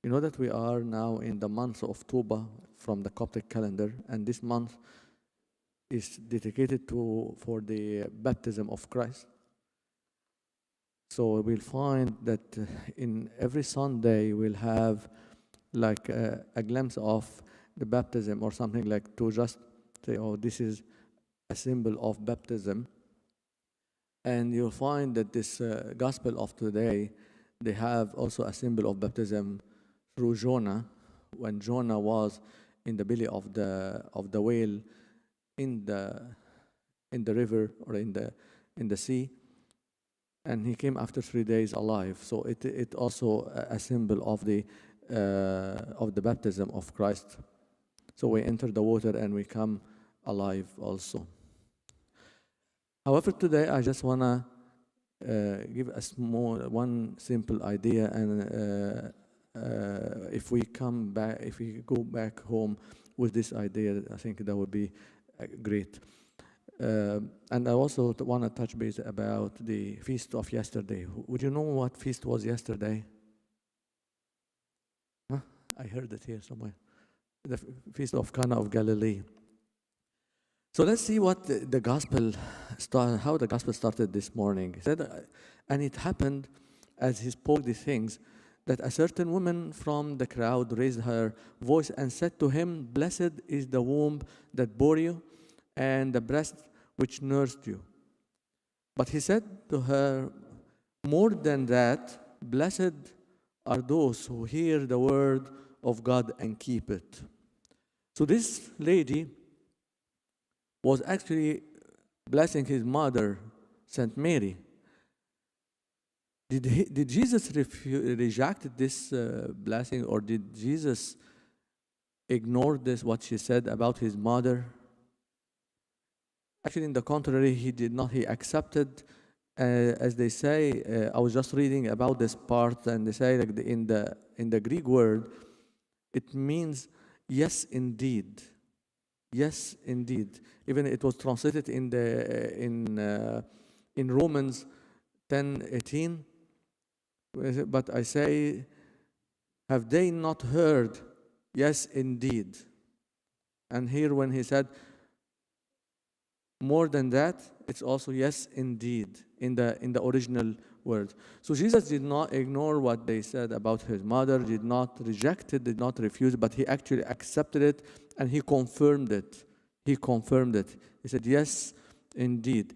You know that we are now in the month of Tuba from the Coptic calendar, and this month is dedicated for the baptism of Christ. So we'll find that in every Sunday we'll have like a glimpse of the baptism or something, like to just say, oh, this is a symbol of baptism. And you'll find that this gospel of today, they have also a symbol of baptism through Jonah, when Jonah was in the belly of the whale in the river or in the sea, and he came after 3 days alive. So it also a symbol of the baptism of Christ. So we enter the water and we come alive also. However, today I just wanna give a one simple idea, and if we go back home with this idea, I think that would be great. And I also want to touch base about the feast of yesterday. Would you know what feast was yesterday? Huh? I heard it here somewhere. The feast of Cana of Galilee. So let's see what the gospel how the gospel started this morning. It said, and it happened as he spoke these things, that a certain woman from the crowd raised her voice and said to him, "Blessed is the womb that bore you, and the breast which nursed you." But he said to her, "More than that, blessed are those who hear the word of God and keep it." So this lady was actually blessing his mother, Saint Mary. Did Jesus reject this blessing, or did Jesus ignore this, what she said about his mother? Actually, in the contrary, he did not. He accepted, as they say. I was just reading about this part, and they say, like, in the Greek word, it means yes, indeed. Yes, indeed. Even it was translated in Romans 10:18. But I say, have they not heard? Yes, indeed. And here, when he said more than that, it's also yes, indeed, in the original word. So Jesus did not ignore what they said about his mother, did not reject it, did not refuse, but he actually accepted it, and he confirmed it. He confirmed it. He said, yes, indeed.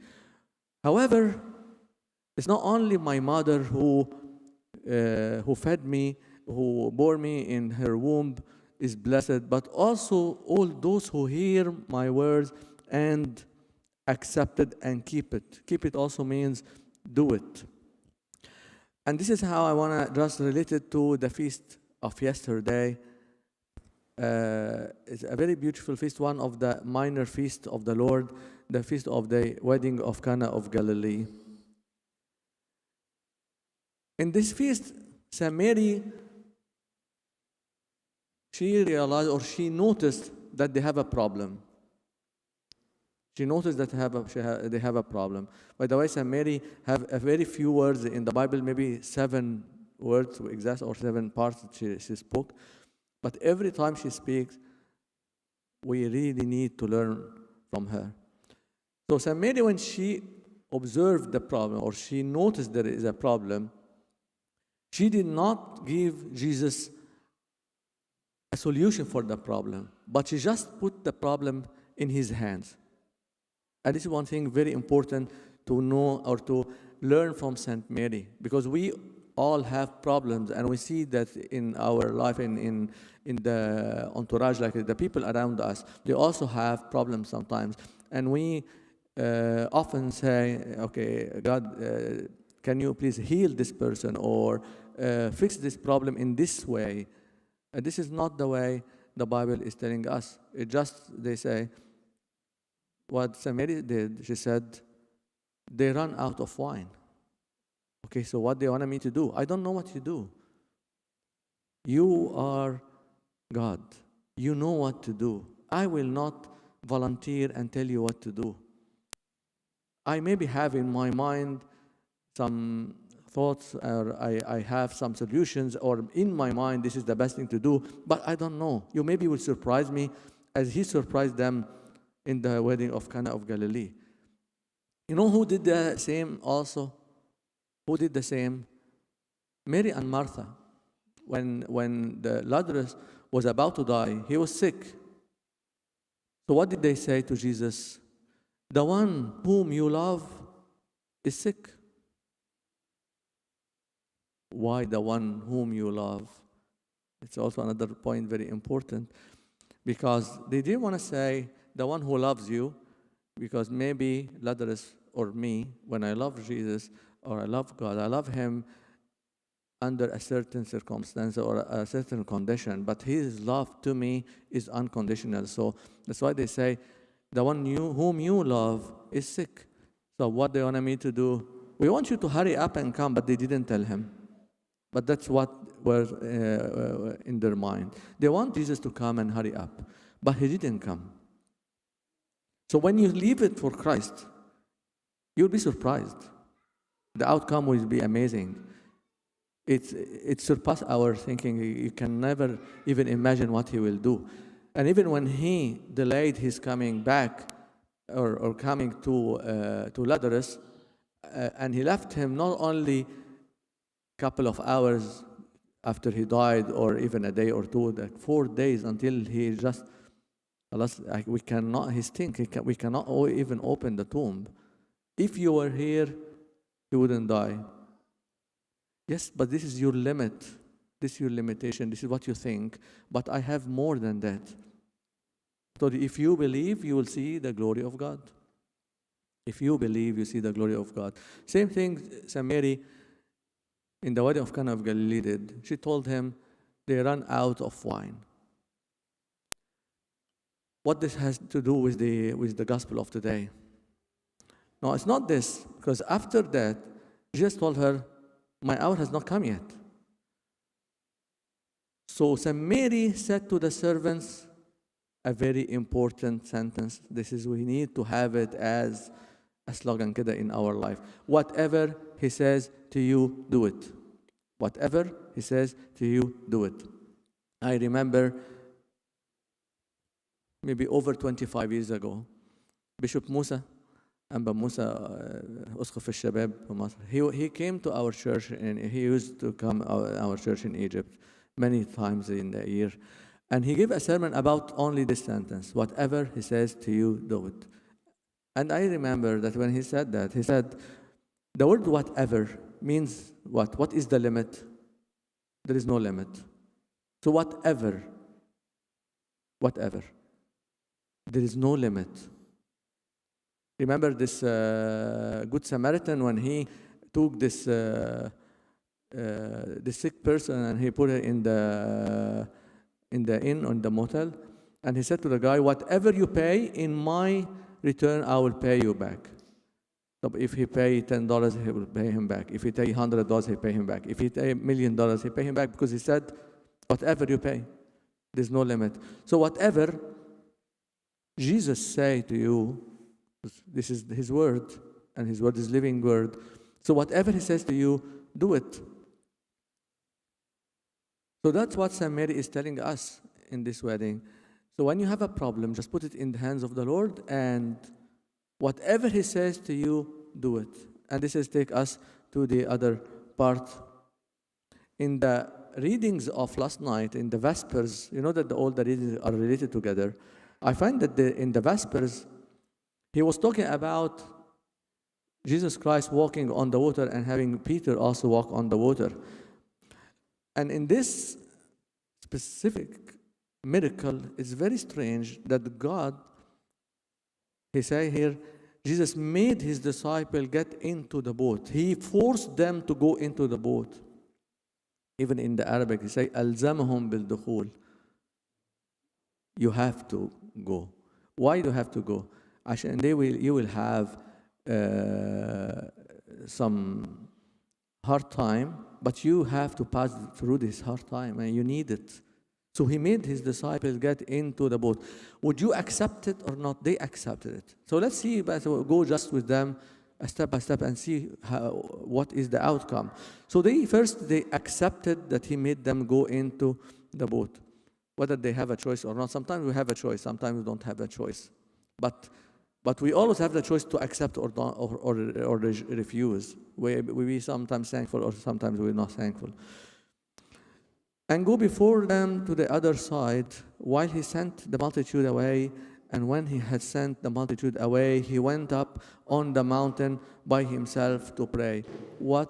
However, it's not only my mother who fed me, who bore me in her womb is blessed, but also all those who hear my words and accept it and keep it. Keep it also means do it. And this is how I want to just relate it to the feast of yesterday. It's a very beautiful feast, one of the minor feasts of the Lord, the feast of the wedding of Cana of Galilee. In this feast, Saint Mary, she realized, or she noticed, that they have a problem. She noticed that they have a problem. By the way, Saint Mary have a very few words in the Bible, maybe 7 words exact, or 7 parts that she spoke. But every time she speaks, we really need to learn from her. So Saint Mary, when she observed the problem, or she noticed there is a problem, she did not give Jesus a solution for the problem, but she just put the problem in his hands. And this is one thing very important to know or to learn from Saint Mary, because we all have problems, and we see that in our life, in the entourage, like the people around us, they also have problems sometimes. And we often say, okay, God, can you please heal this person, or fix this problem in this way? And this is not the way the Bible is telling us. They say, what Saint Mary did, she said, they run out of wine. Okay, so what they wanted me to do? I don't know what to do. You are God. You know what to do. I will not volunteer and tell you what to do. I maybe have in my mind some thoughts, or I have some solutions, or in my mind, this is the best thing to do, but I don't know. You maybe will surprise me as he surprised them in the wedding of Cana of Galilee. You know who did the same also? Who did the same? Mary and Martha. When the Lazarus was about to die, he was sick. So what did they say to Jesus? The one whom you love is sick. Why the one whom you love? It's also another point very important, because they didn't want to say the one who loves you, because maybe Lazarus or me, when I love Jesus or I love God, I love him under a certain circumstance or a certain condition, but his love to me is unconditional. So that's why they say the one whom you love is sick. So what they wanted me to do, we want you to hurry up and come, but they didn't tell him. But that's what was in their mind. They want Jesus to come and hurry up, but he didn't come. So when you leave it for Christ, you'll be surprised. The outcome will be amazing. It surpasses our thinking. You can never even imagine what he will do. And even when he delayed his coming back or coming to Lazarus, and he left him not only a couple of hours after he died, or even a day or two, like 4 days until he just, we cannot, we cannot even open the tomb. If you were here, he wouldn't die. Yes, but this is your limit. This is your limitation. This is what you think. But I have more than that. So if you believe, you will see the glory of God. If you believe, you see the glory of God. Same thing Mary in the wedding of Cana of Galilee did. She told him they ran out of wine. What this has to do with the gospel of today? No, it's not this, because after that, Jesus told her, my hour has not come yet. So Mary said to the servants a very important sentence. This is, we need to have it as a slogan kida in our life. Whatever he says to you, do it. Whatever he says to you, do it. I remember maybe over 25 years ago, Bishop Musa, Amba Musa, أسقف الشباب في مصر, he came to our church, and he used to come our church in Egypt many times in the year. And he gave a sermon about only this sentence, whatever he says to you, do it. And I remember that when he said that, he said, the word whatever means what? What is the limit? There is no limit. So whatever, there is no limit. Remember this Good Samaritan, when he took this sick person and he put it in the inn, on the motel, and he said to the guy, whatever you pay, in my return I will pay you back. So if he pay $10, he will pay him back. If he pay $100, he pay him back. If he pay $1 million, he pay him back, because he said, whatever you pay, there's no limit. So whatever Jesus say to you, this is his word, and his word is living word. So whatever he says to you, do it. So that's what Saint Mary is telling us in this wedding. So when you have a problem, just put it in the hands of the Lord, and whatever he says to you, do it. And this is take us to the other part. In the readings of last night, in the Vespers, you know that all the readings are related together. I find that in the Vespers, he was talking about Jesus Christ walking on the water and having Peter also walk on the water. And in this specific miracle, it's very strange that God, he say here, Jesus made his disciple get into the boat. He forced them to go into the boat. Even in the Arabic, he say, ألزمهم بالدخول. You have to go. Why do you have to go? And you will have some hard time, but you have to pass through this hard time, and you need it. So he made his disciples get into the boat. Would you accept it or not? They accepted it. So let's see, but we'll go just with them step by step and see what is the outcome. So they accepted that he made them go into the boat, whether they have a choice or not. Sometimes we have a choice, sometimes we don't have a choice. But we always have the choice to accept or refuse. We sometimes thankful or sometimes we're not thankful. And go before them to the other side, while he sent the multitude away. And when he had sent the multitude away, he went up on the mountain by himself to pray. What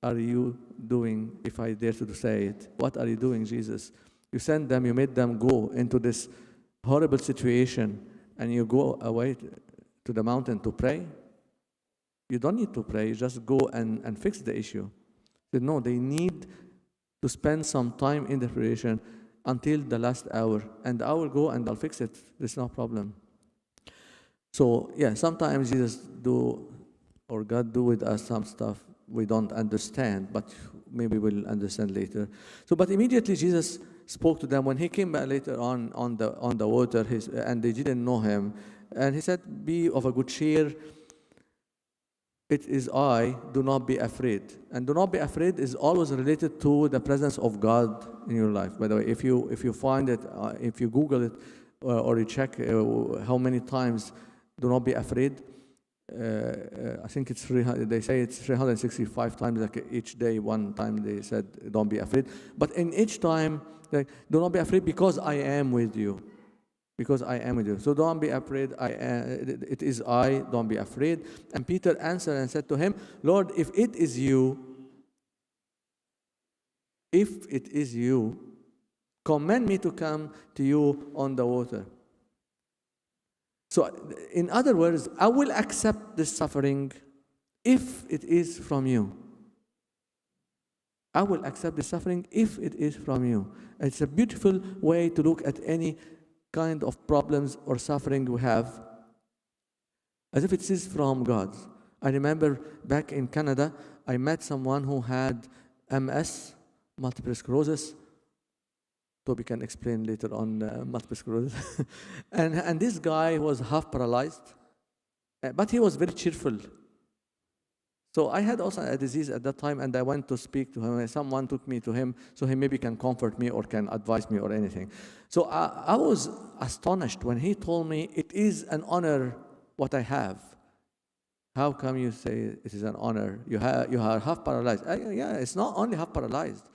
are you doing, if I dare to say it? What are you doing, Jesus? You sent them, you made them go into this horrible situation, and you go away to the mountain to pray? You don't need to pray, you just go and fix the issue. They said, no, they need to spend some time in the preparation until the last hour, and I will go and I'll fix it. There's no problem. So yeah, sometimes Jesus do, or God do with us some stuff we don't understand, but maybe we'll understand later. So, but immediately Jesus spoke to them when he came back later on the water, and they didn't know him, and he said, "Be of a good cheer. It is I. Do not be afraid." And do not be afraid is always related to the presence of God in your life. By the way, if you find it, if you Google it, or you check how many times "do not be afraid," I think it's 300. They say it's 365 times. Like each day, one time they said, "Don't be afraid." But in each time, like, "Do not be afraid, because I am with you." Because I am with you. So don't be afraid. It is I. Don't be afraid. And Peter answered and said to him, "Lord, if it is you, command me to come to you on the water." So, in other words, I will accept this suffering if it is from you. I will accept the suffering if it is from you. It's a beautiful way to look at any kind of problems or suffering we have, as if it is from God. I remember back in Canada, I met someone who had MS, multiple sclerosis. Toby can explain later on multiple sclerosis. and this guy was half paralyzed, but he was very cheerful. So I had also a disease at that time, and I went to speak to him. Someone took me to him, so he maybe can comfort me or can advise me or anything. So I was astonished when he told me, "It is an honor what I have." How come you say it is an honor? You are half paralyzed. Yeah, it's not only half paralyzed.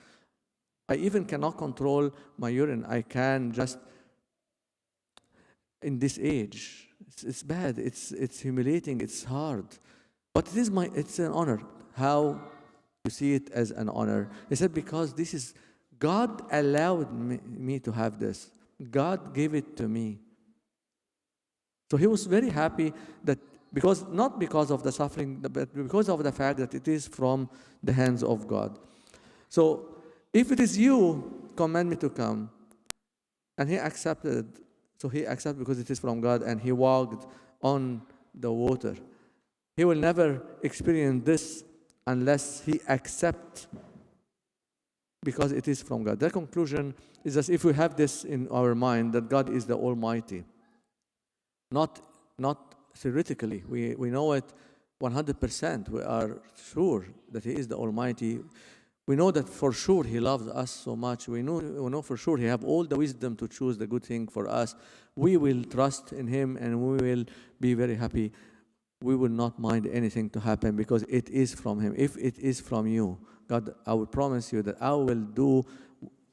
I even cannot control my urine. I can just, in this age, it's bad. It's humiliating. It's hard. But it's an honor. How you see it as an honor? He said, because this is, God allowed me to have this. God gave it to me. So he was very happy that, not because of the suffering, but because of the fact that it is from the hands of God. So, if it is you, command me to come. And he accepted. So he accepted because it is from God, and he walked on the water. He will never experience this unless he accepts, because it is from God. The conclusion is that if we have this in our mind, that God is the Almighty, not theoretically, we know it 100%. We are sure that He is the Almighty. We know that for sure He loves us so much. We know for sure He has all the wisdom to choose the good thing for us. We will trust in Him, and we will be very happy. We will not mind anything to happen, because it is from Him. If it is from you, God, I will promise you that I will do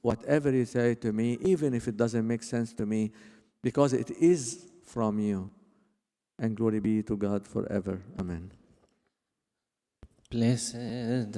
whatever you say to me, even if it doesn't make sense to me, because it is from you. And glory be to God forever. Amen. Blessed